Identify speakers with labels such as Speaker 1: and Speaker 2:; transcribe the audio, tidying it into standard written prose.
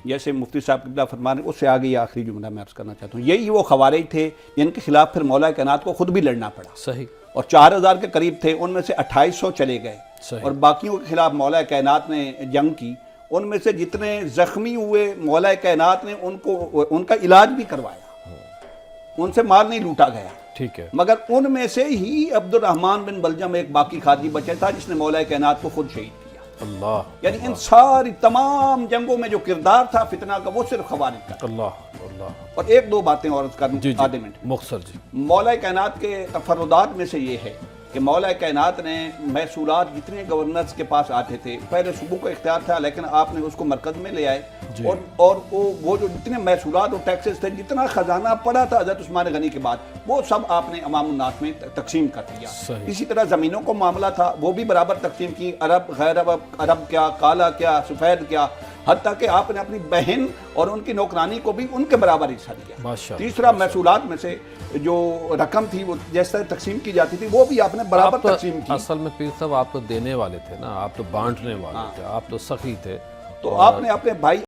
Speaker 1: جیسے مفتی صاحب قبلہ فرمان اس سے آگے یہ آخری جملہ میں عرض کرنا چاہتا ہوں، یہی وہ خوارج تھے جن کے خلاف پھر مولا کائنات کو خود بھی لڑنا پڑا،
Speaker 2: صحیح،
Speaker 1: اور 4000 کے قریب تھے، ان میں سے 2800 چلے گئے،
Speaker 2: صحیح،
Speaker 1: اور باقیوں کے خلاف مولا کائنات نے جنگ کی، ان میں سے جتنے زخمی ہوئے مولا کائنات نے ان کا علاج بھی کروایا، ان سے مال نہیں لوٹا گیا،
Speaker 2: ٹھیک ہے،
Speaker 1: مگر ان میں سے ہی عبد الرحمن بن بلجم ایک باقی خارجی بچہ تھا جس نے مولا کائنات کو خود شہید کیا۔
Speaker 2: اللہ،
Speaker 1: یعنی ان ساری تمام جنگوں میں جو کردار تھا فتنہ کا وہ صرف خوارج کا۔
Speaker 2: اللہ، اللہ،
Speaker 1: اور ایک دو باتیں اور عرض کروں
Speaker 2: جی جی
Speaker 1: آدھے منٹ۔
Speaker 2: مختصر جی،
Speaker 1: مولا کائنات کے تفردات میں سے یہ ہے کہ مولا کائنات نے محصولات جتنے گورنرز کے پاس آتے تھے، پہلے صوبوں کا اختیار تھا لیکن آپ نے اس کو مرکز میں لے آئے،
Speaker 2: جی،
Speaker 1: اور وہ جو جتنے محصولات اور ٹیکسز تھے، جتنا خزانہ پڑا تھا حضرت عثمان غنی کے بعد، وہ سب آپ نے عوام الناس میں تقسیم کر دیا۔
Speaker 2: صحیح،
Speaker 1: اسی طرح زمینوں کو معاملہ تھا، وہ بھی برابر تقسیم کی، عرب غیر عرب کیا، کالا کیا، سفید کیا، حتیٰ کہ آپ نے اپنی بہن اور ان کی نوکرانی کو بھی ان کے برابر حصہ دیا۔
Speaker 2: ماشاء اللہ،
Speaker 1: تیسرا محصولات میں سے جو رقم تھی وہ جس طرح تقسیم کی جاتی تھی وہ بھی آپ نے برابر
Speaker 2: آپ تو
Speaker 1: تقسیم کی۔
Speaker 2: اصل میں پیر صاحب آپ تو دینے والے تھے نا، آپ تو بانٹنے والے تھے، آپ تو سخی تھے،
Speaker 1: تو آپ نے اپنے بھائی